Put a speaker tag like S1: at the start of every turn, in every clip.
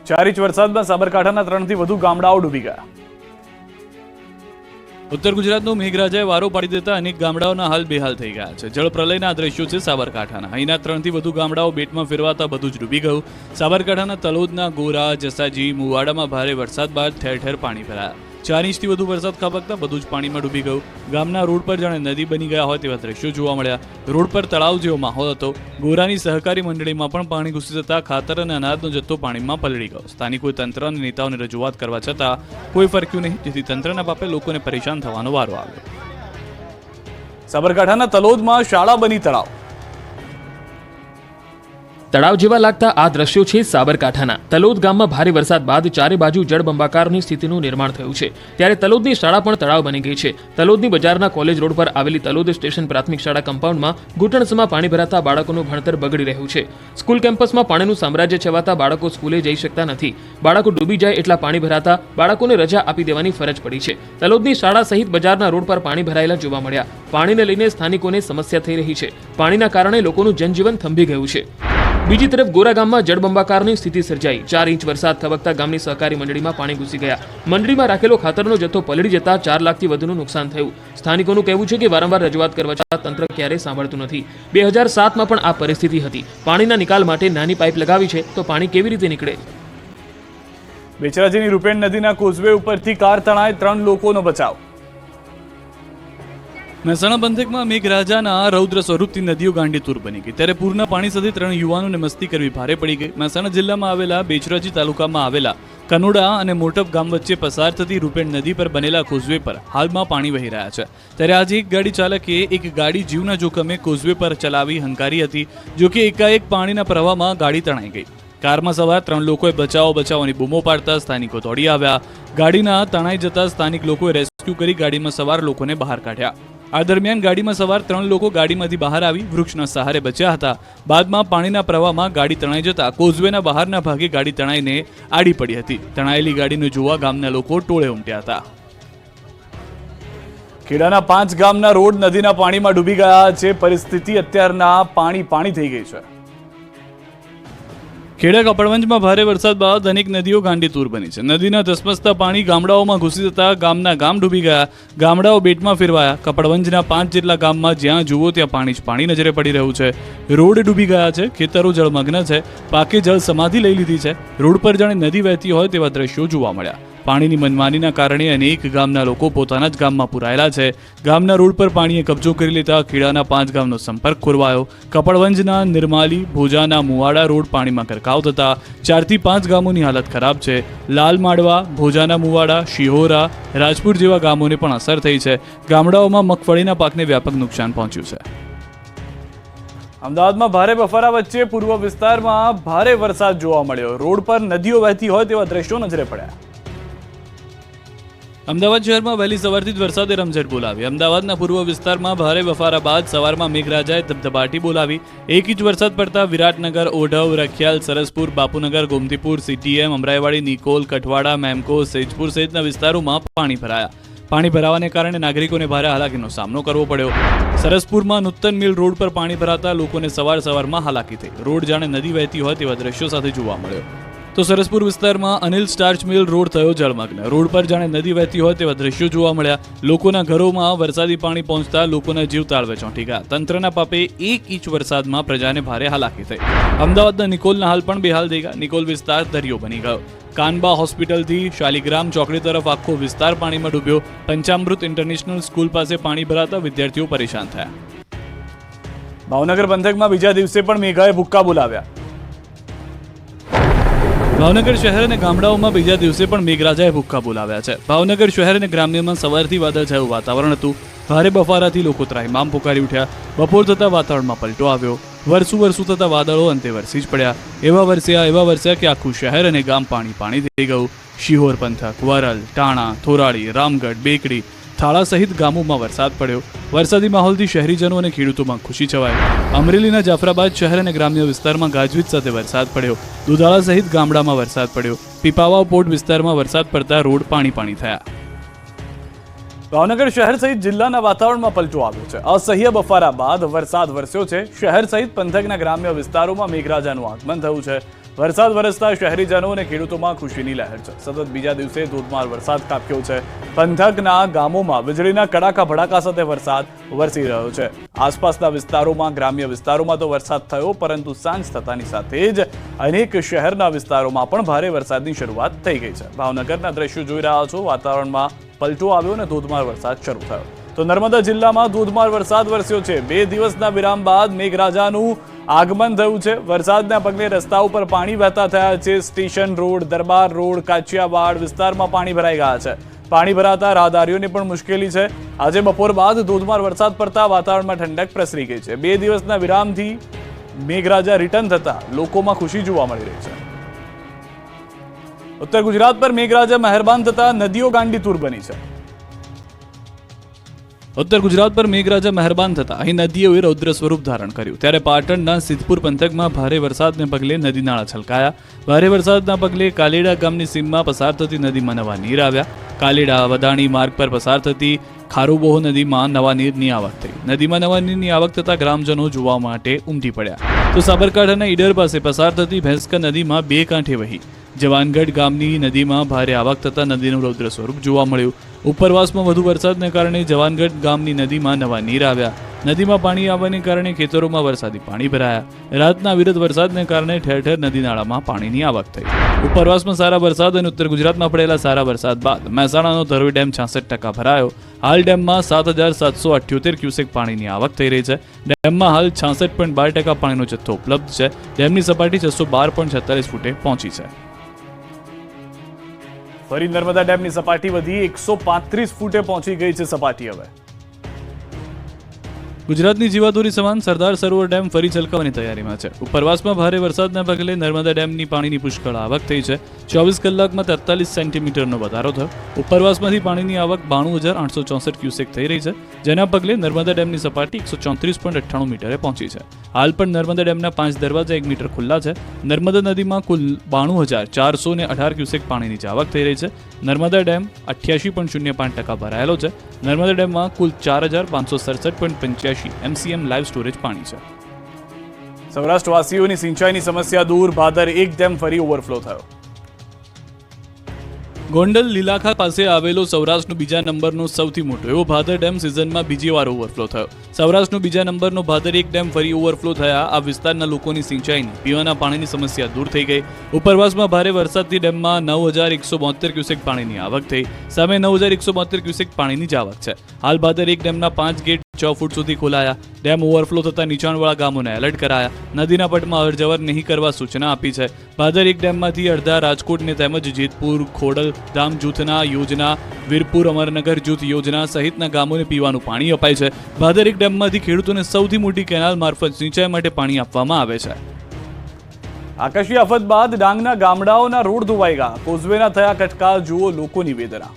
S1: 4 inch વરસાદમાં સાબરકાંઠાના 3થી વધુ ગામડાઓ ડૂબી ગયા.
S2: ઉત્તર ગુજરાતનો મેઘરાજાએ વારો પાડી દેતા અનેક ગામડાઓના હાલ બેહાલ થઈ ગયા છે. જળ પ્રલયના દ્રશ્યો છે સાબરકાંઠાના. અહીંના 3થી વધુ ગામડાઓ બેટમાં ફેરવાતા બધું જ ડૂબી ગયું. સાબરકાંઠાના તલોદના ગોરા, જસાજી, મુવાડામાં ભારે વરસાદ બાદ ઠેર ઠેર પાણી ભરાયા. 4 ઇંચથી વધુ વરસાદ ખાબકતા બધું જ પાણીમાં ડૂબી ગયું. ગામના રોડ પર જાણે નદી બની ગયા હોય તેવા દ્રશ્યો જોવા મળ્યા. રોડ પર તળાવ જેવો માહોલ હતો. ગોરાની સહકારી મંડળીમાં પણ પાણી ઘૂસી જતા ખાતર અને અનાજનો જથ્થો પાણીમાં પલળી ગયો. સ્થાનિકોએ તંત્ર અને નેતાઓને રજૂઆત કરવા છતાં કોઈ ફરક્યું નહીં, જેથી તંત્રના પાપે લોકોને પરેશાન થવાનો વારો આવ્યો.
S1: સાબરકાંઠાના તલોદમાં શાળા બની તળાવ.
S3: તળાવ જેવા લાગતા આ દ્રશ્યો છે સાબરકાંઠાના. તલોદ ગામમાં ભારે વરસાદ બાદ ચારે બાજુ જળબંબાકારની સ્થિતિનું નિર્માણ થયું છે. ત્યારે તલોદની શાળા પણ તળાવ બની ગઈ છે. તલોદની બજારના કોલેજ રોડ પર આવેલી તલોદ સ્ટેશન પ્રાથમિક શાળા કમ્પાઉન્ડમાં ઘૂંટણસમાં પાણી ભરાતા બાળકોનું ભણતર બગડી રહ્યું છે. સ્કૂલ કેમ્પસમાં પાણીનું સામ્રાજ્ય છવાતા બાળકો સ્કૂલે જઈ શકતા નથી. બાળકો ડૂબી જાય એટલા પાણી ભરાતા બાળકોને રજા આપી દેવાની ફરજ પડી છે. તલોદની શાળા સહિત બજારના રોડ પર પાણી ભરાયેલા જોવા મળ્યા. પાણીને લઈને સ્થાનિકોને સમસ્યા થઈ રહી છે. પાણીના કારણે લોકોનું જનજીવન થંભી ગયું છે. બીજી તરફ ગોરા ગામમાં જળબંબાકારની સ્થિતિ સર્જાઈ. 4 ઇંચ વરસાદ થબકતા ગામની સહકારી મંડળીમાં પાણી ઘૂસી ગયા. મંડળીમાં રાખેલો ખાતરનો જથ્થો પલળી જતા 4 લાખથી વધુનું નુકસાન થયું. સ્થાનિકોનું કહેવું છે કે વારંવાર રજૂઆત કરવા છતાં તંત્ર ક્યારેય સાંભળતું નથી. 2007માં પણ આ પરિસ્થિતિ હતી. પાણીના નિકાલ માટે નાની પાઇપ લગાવી છે તો પાણી કેવી રીતે નીકળે?
S1: બેચરાજીની રૂપેણ નદીના કોઝવે ઉપરથી કાર તણાઈ 3 લોકોનો બચાવ.
S2: મહેસાણા પંથકમાં મેઘરાજાના રૌદ્ર સ્વરૂપથી નદીઓ ગાંડીતુર બની ગઈ. ત્યારે પૂરના પાણી સાથે 3 યુવાનોને મસ્તી કરવી ભારે પડી ગઈ. મહેસાણા જિલ્લામાં આવેલા બેચરાજી તાલુકામાં આવેલા કનોડા અને મોટપ ગામ વચ્ચે પસાર થતી રૂપેણ નદી પર બનેલા કોઝવે પર હાલમાં પાણી વહી રહ્યા છે. ત્યારે આજે એક ગાડી ચાલકે એક ગાડી જીવના જોખમે કોઝવે પર ચલાવી હંકારી હતી. જોકે એકાએક પાણીના પ્રવાહમાં ગાડી તણાઈ ગઈ. કારમાં સવાર 3 લોકોએ બચાવની બૂમો પાડતા સ્થાનિકો દોડી આવ્યા. ગાડીના તણાઈ જતા સ્થાનિક લોકોએ રેસ્ક્યુ કરી ગાડીમાં સવાર લોકોને બહાર કાઢ્યા. આ દરમિયાન ગાડીમાં સવાર 3 લોકો ગાડીમાંથી બહાર આવી વૃક્ષના સહારે બચ્યા હતા. બાદમાં પાણીના પ્રવાહમાં ગાડી તણાઈ જતા કોઝવેના બહારના ભાગે ગાડી તણાઈને આડી પડી હતી. તણાયેલી ગાડીને જોવા ગામના લોકો ટોળે ઉમટ્યા હતા.
S1: ખેડાના 5 ગામના રોડ નદીના પાણીમાં ડૂબી ગયા છે. પરિસ્થિતિ અત્યારના પાણી થઈ ગઈ છે.
S2: ખેડા કપડવંજમાં ભારે વરસાદ બાદ અનેક નદીઓ ગાંડીતુર બની છે. નદીના ધસમસતા પાણી ગામડાઓમાં ઘૂસી જતા ગામના ગામ ડૂબી ગયા. ગામડાઓ બેટમાં ફેરવાયા. કપડવંજના 5 જેટલા ગામમાં જ્યાં જુઓ ત્યાં પાણી જ પાણી નજરે પડી રહ્યું છે. રોડ ડૂબી ગયા છે. ખેતરો જળમગ્ન છે. પાકે જળ સમાધિ લઈ લીધી છે. રોડ પર જાણે નદી વહેતી હોય તેવા દ્રશ્યો જોવા મળ્યા. પાણીની મનમાનીના કારણે અનેક ગામના લોકો પોતાના જ ગામમાં પુરાયેલા છે. ગામના રોડ પર પાણીએ કબજો કરી લેતા ખેડાના 5 ગામનો સંપર્ક ખોરવાયો. કપડવંજના નિર્માલી, ભોજાના મુવાડા રોડ પાણીમાં ગરકાવ થતા 4 થી 5 ગામોની હાલત ખરાબ છે. લાલમાડવા, ભોજાના મુવાડા, શિહોરા, રાજપુર જેવા ગામોને પણ અસર થઈ છે. ગામડાઓમાં મગફળીના પાકને વ્યાપક નુકસાન પહોંચ્યું છે.
S1: અમદાવાદમાં ભારે બફારા વચ્ચે પૂર્વ વિસ્તારમાં ભારે વરસાદ જોવા મળ્યો. રોડ પર નદીઓ વહેતી હોય તેવા દ્રશ્યો નજરે પડ્યા.
S2: અમદાવાદ શહેરમાં વહેલી સવારથી જ વરસાદે રમઝટ બોલાવી. અમદાવાદના પૂર્વ વિસ્તારમાં ભારે બફારા બાદ સવારમાં મેઘરાજાએ ધબધબાટી બોલાવી. 1 ઇંચ વરસાદ પડતા વિરાટનગર, ઓઢવ, રખિયાલ, સરસપુર, બાપુનગર, ગોમતીપુર, સીટીએમ, અમરાઈવાડી, નિકોલ, કઠવાડા, મેમકો, સેજપુર સહિતના વિસ્તારોમાં પાણી ભરાયા. પાણી ભરાવાને કારણે નાગરિકોને ભારે હાલાકીનો સામનો કરવો પડ્યો. સરસપુરમાં નૂતન મિલ રોડ પર પાણી ભરાતા લોકોને સવારમાં હાલાકી થઈ. રોડ જાણે નદી વહેતી હોય તેવા દ્રશ્યો સાથે જોવા મળ્યો. તો સરસપુર વિસ્તારમાં અનિલ સ્ટાર્ચ મિલ રોડ થયો જળમગ્ન. રોડ પર જાણે નદી વહેતી હોય તેવા દ્રશ્યો જોવા મળ્યા. લોકોના ઘરોમાં વરસાદી પાણી પહોંચતા લોકોના જીવ તાળવે ચોંટી ગયા. તંત્રના પાપે 1 ઇંચ વરસાદમાં પ્રજાને ભારે હાલાકી થઈ. અમદાવાદના નિકોલના હાલ પણ બેહાલ થઈ ગયા. નિકોલ વિસ્તાર દરિયો બની ગયો. કાનબા હોસ્પિટલથી શાલિગ્રામ ચોકડી તરફ આખો વિસ્તાર પાણીમાં ડૂબ્યો. પંચામૃત ઇન્ટરનેશનલ સ્કૂલ પાસે પાણી ભરાતા વિદ્યાર્થીઓ પરેશાન થયા.
S1: ભાવનગર પંથકમાં બીજા દિવસે પણ મેઘાએ ભૂક્કા બોલાવ્યા.
S2: ભાવનગર શહેર અને ગામડાઓમાં બીજા દિવસે પણ મેઘરાજાએ ભૂક્કા બોલાવ્યા છે. ભાવનગર શહેર અને ગ્રામ્યમાં સવારથી વાદળછાયું વાતાવરણ હતું. ભારે બફારાથી લોકો ત્રાહિમામ પુકારી ઉઠ્યા. બપોર થતાં વાતાવરણમાં પલટો આવ્યો. વરસું થતા વાદળો અંતે વરસી જ પડ્યા. એવા વરસ્યા કે આખું શહેર અને ગામ પાણી થઈ ગયું. શિહોર પંથક, વરલ, ટાણા, થોરાળી, રામગઢ, બેકડી, થાળા સહિત ગામોમાં વરસાદ પડ્યો. વરસાદી માહોલથી શહેરીજનો અને ખેડૂતોમાં ખુશી છવાઈ. અમરેલીના જાફરાબાદ શહેર અને ગ્રામ્ય વિસ્તારમાં ગાજવીજ સાથે વરસાદ પડ્યો. દુધાળા સહિત ગામડામાં વરસાદ પડ્યો. પીપાવાવ પોર્ટ વિસ્તારમાં વરસાદ પડતા રોડ પાણી થયા.
S1: ભાવનગર શહેર સહિત જિલ્લાના વાતાવરણમાં પલટો આવ્યો છે. અસહ્ય બફારા બાદ વરસાદ વરસ્યો છે. શહેર સહિત પંથકના ગ્રામ્ય વિસ્તારોમાં મેઘરાજાનું આગમન થયું છે. વરસાદ વરસતા શહેરીજનો અને ખેડૂતોમાં ખુશીની લહેર છે. સતત બીજા દિવસે ધોધમાર વરસાદ ખાબક્યો છે. પંથકના ગામોમાં વીજળીના કડાકા ભડાકા સાથે વરસાદ વરસી રહ્યો છે. આસપાસના વિસ્તારોમાં, ગ્રામ્ય વિસ્તારોમાં તો વરસાદ થયો, પરંતુ સાંજ થતાની સાથે જ અનેક શહેરના વિસ્તારોમાં પણ ભારે વરસાદની શરૂઆત થઈ ગઈ છે. ભાવનગરના દ્રશ્યો જોઈ રહ્યા છો. વાતાવરણમાં પલટો આવ્યો અને ધોધમાર વરસાદ શરૂ થયો. તો નર્મદા જિલ્લામાં ધોધમાર વરસાદ વરસ્યો છે. 2 દિવસના વિરામ બાદ મેઘરાજાનું આગમન થયું છે. વરસાદના પગલે રસ્તા ઉપર પાણી વહેતા થયા છે. સ્ટેશન રોડ, દરબાર રોડ, કાચિયાવાડ વિસ્તારમાં પાણી ભરાઈ ગયા છે. પાણી ભરાતા રાહદારીઓને પણ મુશ્કેલી છે. આજે બપોર બાદ ધોધમાર વરસાદ પડતા વાતાવરણમાં ઠંડક પ્રસરી ગઈ છે. 2 દિવસના વિરામથી મેઘરાજા રિટર્ન થતા લોકોમાં ખુશી જોવા મળી રહી છે. ઉત્તર ગુજરાત પર મેઘરાજા મહેરબાન થતા નદીઓ ગાંડીતુર બની છે.
S2: ઉત્તર ગુજરાત પર મેઘરાજા મહેરબાન થતા અહીં નદીઓએ રૌદ્ર સ્વરૂપ ધારણ કર્યું. ત્યારે પાટણના સિદ્ધપુર પંથકમાં ભારે વરસાદને પગલે નદી નાળા છલકાયા. ભારે વરસાદના પગલે કાલેડા ગામની સીમમાં પસાર થતી નદીમાં નવા નીર આવ્યા. કાલેડા વદાણી માર્ગ પર પસાર થતી ખારુબોહ નદીમાં નવા નીરની આવક થઈ. નદીમાં નવા નીરની આવક થતા ગ્રામજનો જોવા માટે ઉમટી પડ્યા. તો સાબરકાંઠાના ઈડર પાસે પસાર થતી ભેંસકા નદીમાં 2 કાંઠે વહી. જવાનગઢ ગામની નદીમાં ભારે આવક થતા નદીનું રૌદ્ર સ્વરૂપ જોવા મળ્યું. ઉપરવાસમાં વધુ વરસાદને કારણે જવાનગઢ ગામની નદીમાં નવા નીર આવ્યા. નદીમાં પાણી આવવાને કારણે ખેતરોમાં વરસાદી પાણી ભરાયા. રાતના અવિરત વરસાદને કારણે ઠેર ઠેર નદી નાળામાં પાણીની આવક થઈ. ઉપરવાસમાં સારા વરસાદ અને ઉત્તર ગુજરાતમાં પડેલા સારા વરસાદ બાદ મહેસાણાનો ધરોઈ ડેમ 66% ભરાયો. હાલ ડેમમાં 7,778 ક્યુસેક પાણીની આવક થઈ રહી છે. ડેમમાં હાલ 66.12% પાણીનો જથ્થો ઉપલબ્ધ છે. ડેમની સપાટી 612.46 ફૂટે પહોંચી છે.
S1: ફરી નર્મદા ડેમની સપાટી વધી 135 ફૂટે પહોંચી ગઈ છે સપાટી. હવે
S2: ગુજરાતની જીવાદોરી સમાન સરદાર સરોવર ડેમ ફરી છલકાવાની તૈયારીમાં છે. ઉપરવાસમાં ભારે વરસાદના પગલે નર્મદા ડેમની પાણીની પુષ્કળ આવક થઈ છે. 24 કલાકમાં 43 સેન્ટીમીટરનો વધારો થયો. ઉપરવાસમાંથી પાણીની આવક 92,864 ક્યુસેક થઈ રહી છે, જેના પગલે નર્મદા ડેમની સપાટી 134.98 મીટરે પહોંચી છે. હાલ પણ નર્મદા ડેમના 5 દરવાજા 1 મીટર ખુલ્લા છે. નર્મદા નદીમાં કુલ 92,418 ક્યુસેક પાણીની આવક થઈ રહી છે. નર્મદા ડેમ 88.05% ભરાયેલો છે. નર્મદા ડેમમાં કુલ 4,567.85 MCM લાઈવ સ્ટોરેજ પાણી છે.
S1: સૌરાષ્ટ્રવાસીઓની સિંચાઈની સમસ્યા દૂર. ભાદર 1 ડેમ ફરી ઓવરફ્લો થયો.
S2: ગોંડલ લીલાખા પાસે આવેલો સૌરાષ્ટ્રનો બીજા નંબરનો સૌથી મોટો એવો ભાદર ડેમ સિઝનમાં બીજી વાર ઓવરફ્લો થયો. સૌરાષ્ટ્રનો બીજા નંબરનો ભાદર 1 ડેમ ફરી ઓવરફ્લો થયા. આ વિસ્તારના લોકોની સિંચાઈની, પીવાના પાણીની સમસ્યા દૂર થઈ ગઈ. ઉપરવાસમાં ભારે વરસાદથી ડેમમાં 9,172 ક્યુસેક પાણીની આવક થઈ. સામે 9,172 ક્યુસેક પાણીની જ આવક છે. હાલ ભાદર 1 ડેમના 5 ગેટ 6 ફૂટ સુધી ખોલાયા. ડેમ ઓવરફ્લો થતા નીચાણવાળા ગામોને એલર્ટ કરાયા. નદીના પટમાં અવરજવર નહીં કરવા સૂચના આપી છે. ભાદર 1 ડેમમાંથી અડધા રાજકોટને તેમજ જેતપુર, ખોડલ ધામ જૂથના યોજના, વીરપુર અમરનગર જૂથ યોજના સહિતના ગામોને પીવાનું પાણી અપાય છે. ભાદર 1 ડેમમાંથી ખેડૂતોને સૌથી મોટી કેનાલ મારફત સિંચાઈ માટે પાણી આપવામાં આવે છે.
S1: આકાશી આફત બાદ ડાંગના ગામડાઓના રોડ ધોવાઈ ગયા. કોઝવેના થયા કટકા. જુઓ લોકોની વેદના.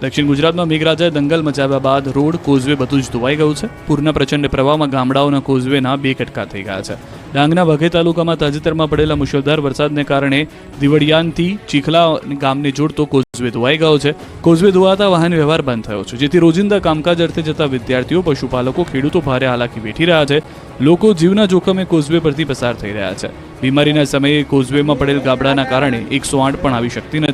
S2: દક્ષિણ ગુજરાતમાં મેઘરાજાએ દંગલ મચાવ્યા બાદ રોડ, કોઝવે બધું જ ધોવાઈ ગયું છે. પૂરના પ્રચંડ પ્રવાહમાં ગામડાઓના કોઝવેના 2 કટકા થઈ ગયા છે. ડાંગના વઘઈ તાલુકામાં તાજેતરમાં પડેલા મુશળધાર વરસાદને કારણે દિવડિયાનથી ચીખલા ગામને જોડતો કોઝવે ધોવાઈ ગયો છે. કોઝવે ધોવાતા વાહન વ્યવહાર બંધ થયો છે, જેથી રોજિંદા કામકાજ અર્થે જતા વિદ્યાર્થીઓ, પશુપાલકો, ખેડૂતો ભારે હાલાકી વેઠી રહ્યા છે. લોકો જીવના જોખમે કોઝવે પરથી પસાર થઈ રહ્યા છે. બીમારીના સમયે કોઝવેમાં પડેલ ગાબડાના કારણે 108 પણ આવી શકતી નથી.